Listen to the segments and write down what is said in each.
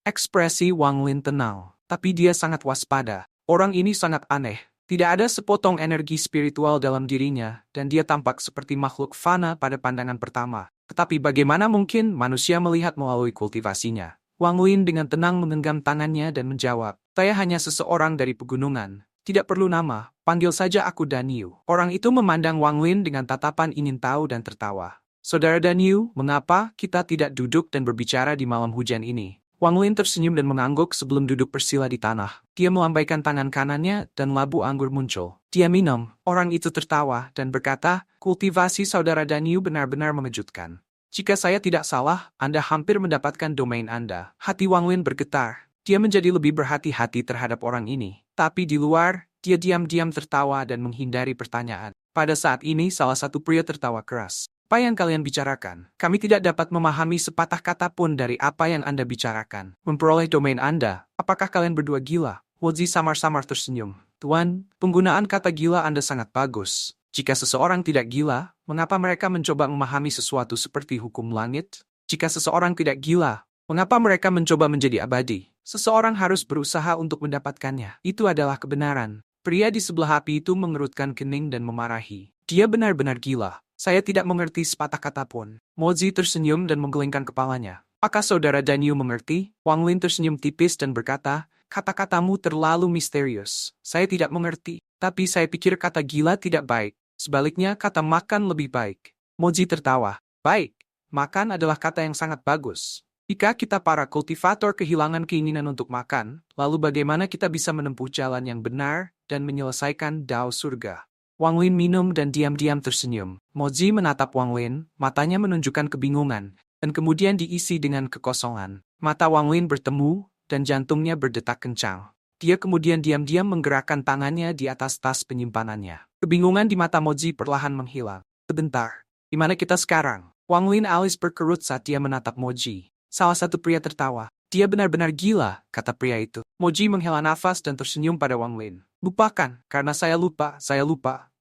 Ekspresi Wang Lin tenang, tapi dia sangat waspada. Orang ini sangat aneh. Tidak ada sepotong energi spiritual dalam dirinya, dan dia tampak seperti makhluk fana pada pandangan pertama. Tetapi bagaimana mungkin manusia melihat melalui kultivasinya? Wang Lin dengan tenang menggenggam tangannya dan menjawab, "Saya hanya seseorang dari pegunungan. Tidak perlu nama, panggil saja aku Danyu." Orang itu memandang Wang Lin dengan tatapan ingin tahu dan tertawa. "Saudara Danyu, mengapa kita tidak duduk dan berbicara di malam hujan ini?" Wang Lin tersenyum dan mengangguk sebelum duduk bersila di tanah. Dia melambaikan tangan kanannya dan labu anggur muncul. Dia minum. Orang itu tertawa dan berkata, "Kultivasi saudara Danyu benar-benar mengejutkan. Jika saya tidak salah, Anda hampir mendapatkan domain Anda." Hati Wang Lin bergetar. Dia menjadi lebih berhati-hati terhadap orang ini. Tapi di luar, dia diam-diam tertawa dan menghindari pertanyaan. Pada saat ini salah satu pria tertawa keras. "Apa yang kalian bicarakan? Kami tidak dapat memahami sepatah kata pun dari apa yang Anda bicarakan. Memperoleh domain Anda, apakah kalian berdua gila?" Wozi samar-samar tersenyum. "Tuan, penggunaan kata gila Anda sangat bagus. Jika seseorang tidak gila, mengapa mereka mencoba memahami sesuatu seperti hukum langit? Jika seseorang tidak gila, mengapa mereka mencoba menjadi abadi? Seseorang harus berusaha untuk mendapatkannya. Itu adalah kebenaran." Pria di sebelah api itu mengerutkan kening dan memarahi. "Dia benar-benar gila. Saya tidak mengerti sepatah kata pun." Mozi tersenyum dan menggelengkan kepalanya. "Apakah saudara Danyu mengerti?" Wang Lin tersenyum tipis dan berkata, "Kata-katamu terlalu misterius. Saya tidak mengerti, tapi saya pikir kata gila tidak baik. Sebaliknya kata makan lebih baik." Mozi tertawa. "Baik, makan adalah kata yang sangat bagus. Jika kita para kultivator kehilangan keinginan untuk makan, lalu bagaimana kita bisa menempuh jalan yang benar dan menyelesaikan dao surga?" Wang Lin minum dan diam-diam tersenyum. Mozi menatap Wang Lin, matanya menunjukkan kebingungan, dan kemudian diisi dengan kekosongan. Mata Wang Lin bertemu, dan jantungnya berdetak kencang. Dia kemudian diam-diam menggerakkan tangannya di atas tas penyimpanannya. Kebingungan di mata Mozi perlahan menghilang. "Sebentar, di mana kita sekarang?" Wang Lin alis berkerut saat dia menatap Mozi. Salah satu pria tertawa. "Dia benar-benar gila," kata pria itu. Mozi menghela nafas dan tersenyum pada Wang Lin. "Lupakan, karena saya lupa.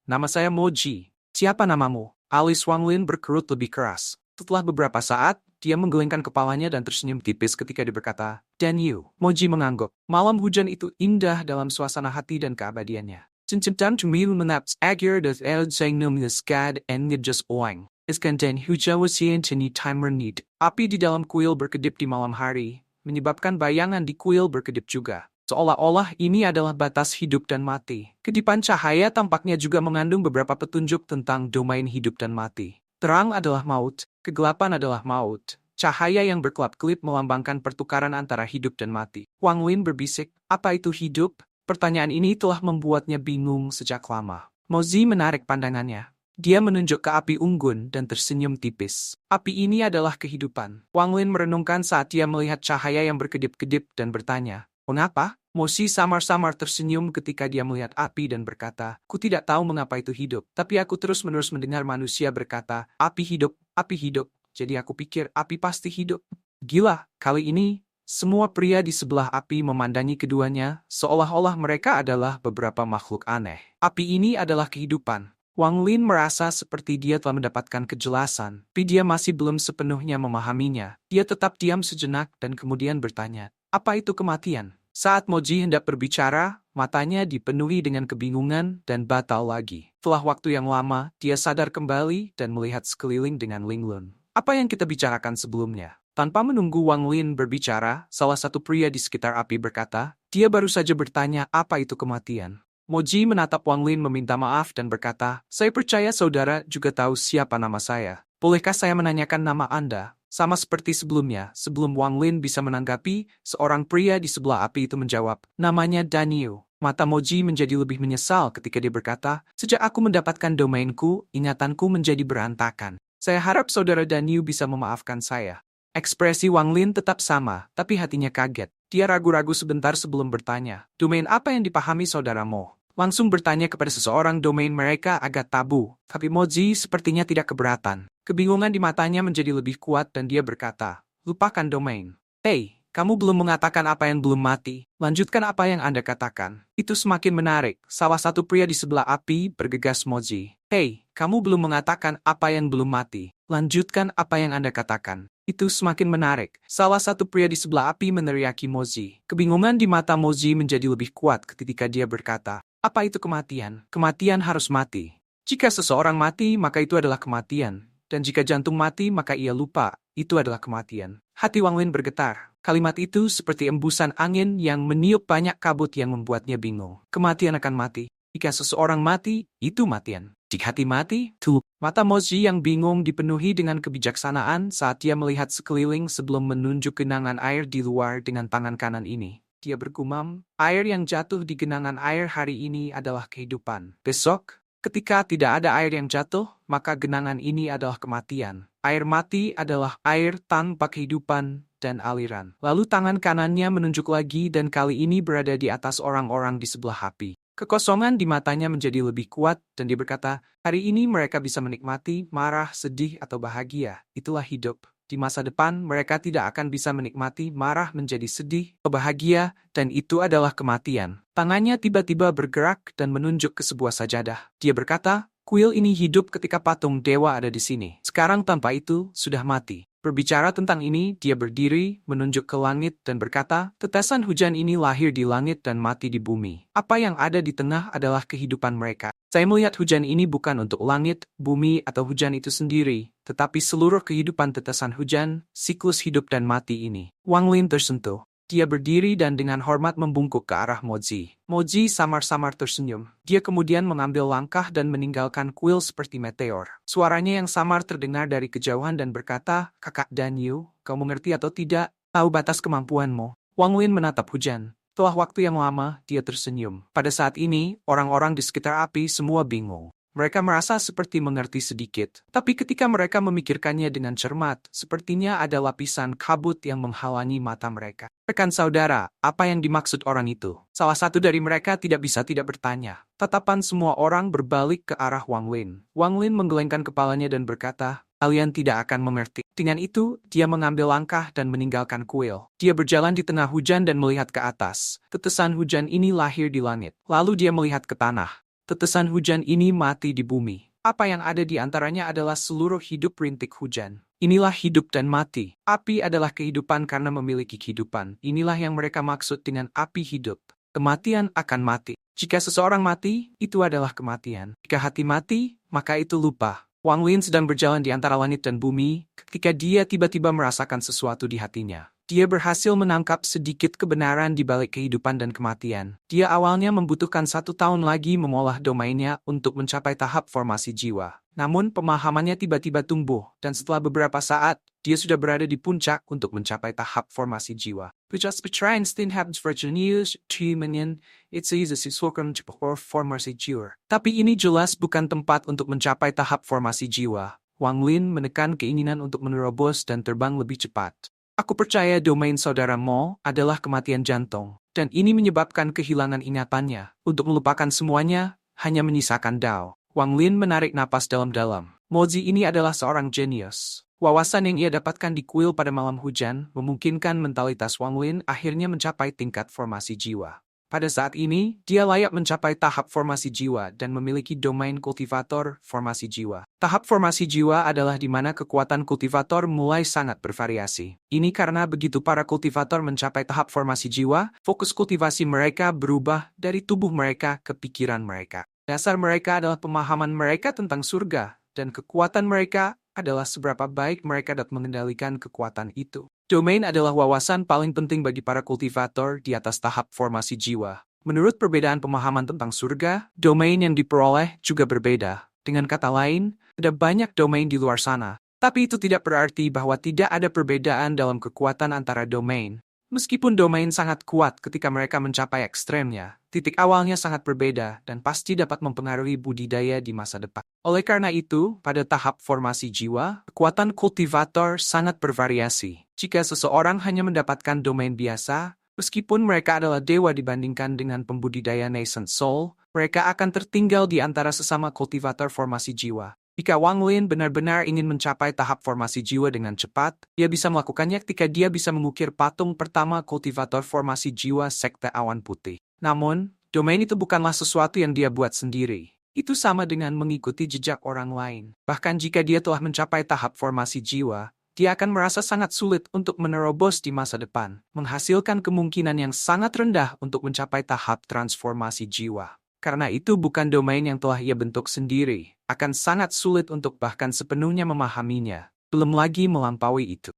Nama saya Moji." "Siapa namamu?" Alis Wang Lin berkerut lebih keras. Setelah beberapa saat, dia menggelengkan kepalanya dan tersenyum tipis ketika dia berkata, "Danyu." Moji mengangguk. Malam hujan itu indah dalam suasana hati dan keabadiannya. "Cincintan tumil menaps agar das el sengnum skad en nidjas oing. Iskandan hujawasien tini timer need." Api di dalam kuil berkedip di malam hari, menyebabkan bayangan di kuil berkedip juga. Seolah-olah ini adalah batas hidup dan mati. Kedipan cahaya tampaknya juga mengandung beberapa petunjuk tentang domain hidup dan mati. Terang adalah maut, kegelapan adalah maut. Cahaya yang berkelap-kelip melambangkan pertukaran antara hidup dan mati. Wang Lin berbisik, "Apa itu hidup?" Pertanyaan ini telah membuatnya bingung sejak lama. Mozi menarik pandangannya. Dia menunjuk ke api unggun dan tersenyum tipis. "Api ini adalah kehidupan." Wang Lin merenungkan saat dia melihat cahaya yang berkedip-kedip dan bertanya, "Mengapa?" Mozi samar-samar tersenyum ketika dia melihat api dan berkata, "Ku tidak tahu mengapa itu hidup, tapi aku terus-menerus mendengar manusia berkata, 'Api hidup,' jadi aku pikir api pasti hidup." Gila, kali ini, semua pria di sebelah api memandangi keduanya, seolah-olah mereka adalah beberapa makhluk aneh. Api ini adalah kehidupan. Wang Lin merasa seperti dia telah mendapatkan kejelasan, tapi dia masih belum sepenuhnya memahaminya. Dia tetap diam sejenak dan kemudian bertanya, "Apa itu kematian?" Saat Moji hendak berbicara, matanya dipenuhi dengan kebingungan dan batal lagi. Setelah waktu yang lama, dia sadar kembali dan melihat sekeliling dengan linglung. "Apa yang kita bicarakan sebelumnya?" Tanpa menunggu Wang Lin berbicara, salah satu pria di sekitar api berkata, "Dia baru saja bertanya apa itu kematian." Moji menatap Wang Lin meminta maaf dan berkata, "Saya percaya saudara juga tahu siapa nama saya. Bolehkah saya menanyakan nama Anda?" Sama seperti sebelumnya, sebelum Wang Lin bisa menanggapi, seorang pria di sebelah api itu menjawab, "Namanya Danyu." Mata Moji menjadi lebih menyesal ketika dia berkata, "Sejak aku mendapatkan domainku, ingatanku menjadi berantakan. Saya harap saudara Danyu bisa memaafkan saya." Ekspresi Wang Lin tetap sama, tapi hatinya kaget. Dia ragu-ragu sebentar sebelum bertanya, "Domain apa yang dipahami saudaramu?" Langsung bertanya kepada seseorang domain mereka agak tabu, tapi Moji sepertinya tidak keberatan. Kebingungan di matanya menjadi lebih kuat dan dia berkata, "Lupakan domain." "Hei, kamu belum mengatakan apa yang belum mati. Lanjutkan apa yang Anda katakan." Itu semakin menarik. Salah satu pria di sebelah api bergegas Moji. "Hei, kamu belum mengatakan apa yang belum mati. Lanjutkan apa yang Anda katakan." Itu semakin menarik. Salah satu pria di sebelah api meneriaki Mozi. Kebingungan di mata Mozi menjadi lebih kuat ketika dia berkata, "Apa itu kematian? Kematian harus mati. Jika seseorang mati, maka itu adalah kematian. Dan jika jantung mati, maka ia lupa. Itu adalah kematian." Hati Wang Lin bergetar. Kalimat itu seperti embusan angin yang meniup banyak kabut yang membuatnya bingung. Kematian akan mati. Jika seseorang mati, itu matian. Jika hati mati, tuh. Mata Mozi yang bingung dipenuhi dengan kebijaksanaan saat dia melihat sekeliling sebelum menunjuk genangan air di luar dengan tangan kanan ini. Dia bergumam, air yang jatuh di genangan air hari ini adalah kehidupan. Besok, ketika tidak ada air yang jatuh, maka genangan ini adalah kematian. Air mati adalah air tanpa kehidupan dan aliran. Lalu tangan kanannya menunjuk lagi dan kali ini berada di atas orang-orang di sebelah api. Kekosongan di matanya menjadi lebih kuat dan dia berkata, hari ini mereka bisa menikmati, marah, sedih, atau bahagia. Itulah hidup. Di masa depan, mereka tidak akan bisa menikmati, marah, menjadi sedih, bahagia, dan itu adalah kematian. Tangannya tiba-tiba bergerak dan menunjuk ke sebuah sajadah. Dia berkata, kuil ini hidup ketika patung dewa ada di sini. Sekarang tanpa itu, sudah mati. Berbicara tentang ini, dia berdiri, menunjuk ke langit dan berkata, tetesan hujan ini lahir di langit dan mati di bumi. Apa yang ada di tengah adalah kehidupan mereka. Saya melihat hujan ini bukan untuk langit, bumi, atau hujan itu sendiri, tetapi seluruh kehidupan tetesan hujan, siklus hidup dan mati ini. Wang Lin tersentuh. Dia berdiri dan dengan hormat membungkuk ke arah Mozi. Mozi samar-samar tersenyum. Dia kemudian mengambil langkah dan meninggalkan kuil seperti meteor. Suaranya yang samar terdengar dari kejauhan dan berkata, Kakak Danyu, kau mengerti atau tidak? Tahu batas kemampuanmu. Wang Lin menatap hujan. Setelah waktu yang lama, dia tersenyum. Pada saat ini, orang-orang di sekitar api semua bingung. Mereka merasa seperti mengerti sedikit, tapi ketika mereka memikirkannya dengan cermat, sepertinya ada lapisan kabut yang menghalangi mata mereka. Rekan saudara, apa yang dimaksud orang itu? Salah satu dari mereka tidak bisa tidak bertanya. Tatapan semua orang berbalik ke arah Wang Lin. Wang Lin menggelengkan kepalanya dan berkata, kalian tidak akan mengerti. Dengan itu, dia mengambil langkah dan meninggalkan kuil. Dia berjalan di tengah hujan dan melihat ke atas. Tetesan hujan ini lahir di langit. Lalu dia melihat ke tanah. Tetesan hujan ini mati di bumi. Apa yang ada di antaranya adalah seluruh hidup rintik hujan. Inilah hidup dan mati. Api adalah kehidupan karena memiliki kehidupan. Inilah yang mereka maksud dengan api hidup. Kematian akan mati. Jika seseorang mati, itu adalah kematian. Jika hati mati, maka itu lupa. Wang Lin sedang berjalan di antara langit dan bumi ketika dia tiba-tiba merasakan sesuatu di hatinya. Dia berhasil menangkap sedikit kebenaran di balik kehidupan dan kematian. Dia awalnya membutuhkan 1 tahun lagi mengolah domainnya untuk mencapai tahap formasi jiwa. Namun pemahamannya tiba-tiba tumbuh, dan setelah beberapa saat, dia sudah berada di puncak untuk mencapai tahap formasi jiwa. Pujas Petrain Stinhabs Virginius Trimanian, it's easy sukum formasi jiwa. Tapi ini jelas bukan tempat untuk mencapai tahap formasi jiwa. Wang Lin menekan keinginan untuk menerobos dan terbang lebih cepat. Aku percaya domain saudara Mo adalah kematian jantung, dan ini menyebabkan kehilangan ingatannya. Untuk melupakan semuanya, hanya menyisakan Dao. Wang Lin menarik napas dalam-dalam. Mozi ini adalah seorang jenius. Wawasan yang ia dapatkan di kuil pada malam hujan memungkinkan mentalitas Wang Lin akhirnya mencapai tingkat formasi jiwa. Pada saat ini, dia layak mencapai tahap formasi jiwa dan memiliki domain kultivator formasi jiwa. Tahap formasi jiwa adalah di mana kekuatan kultivator mulai sangat bervariasi. Ini karena begitu para kultivator mencapai tahap formasi jiwa, fokus kultivasi mereka berubah dari tubuh mereka ke pikiran mereka. Dasar mereka adalah pemahaman mereka tentang surga, dan kekuatan mereka adalah seberapa baik mereka dapat mengendalikan kekuatan itu. Domain adalah wawasan paling penting bagi para kultivator di atas tahap formasi jiwa. Menurut perbedaan pemahaman tentang surga, domain yang diperoleh juga berbeda. Dengan kata lain, ada banyak domain di luar sana. Tapi itu tidak berarti bahwa tidak ada perbedaan dalam kekuatan antara domain. Meskipun domain sangat kuat ketika mereka mencapai ekstremnya, titik awalnya sangat berbeda dan pasti dapat mempengaruhi budidaya di masa depan. Oleh karena itu, pada tahap formasi jiwa, kekuatan kultivator sangat bervariasi. Jika seseorang hanya mendapatkan domain biasa, meskipun mereka adalah dewa dibandingkan dengan pembudidaya nascent soul, mereka akan tertinggal di antara sesama kultivator formasi jiwa. Jika Wang Lin benar-benar ingin mencapai tahap formasi jiwa dengan cepat, dia bisa melakukannya ketika dia bisa mengukir patung pertama kultivator formasi jiwa sekte awan putih. Namun, domain itu bukanlah sesuatu yang dia buat sendiri. Itu sama dengan mengikuti jejak orang lain. Bahkan jika dia telah mencapai tahap formasi jiwa, dia akan merasa sangat sulit untuk menerobos di masa depan, menghasilkan kemungkinan yang sangat rendah untuk mencapai tahap transformasi jiwa. Karena itu bukan domain yang telah ia bentuk sendiri, akan sangat sulit untuk bahkan sepenuhnya memahaminya, belum lagi melampaui itu.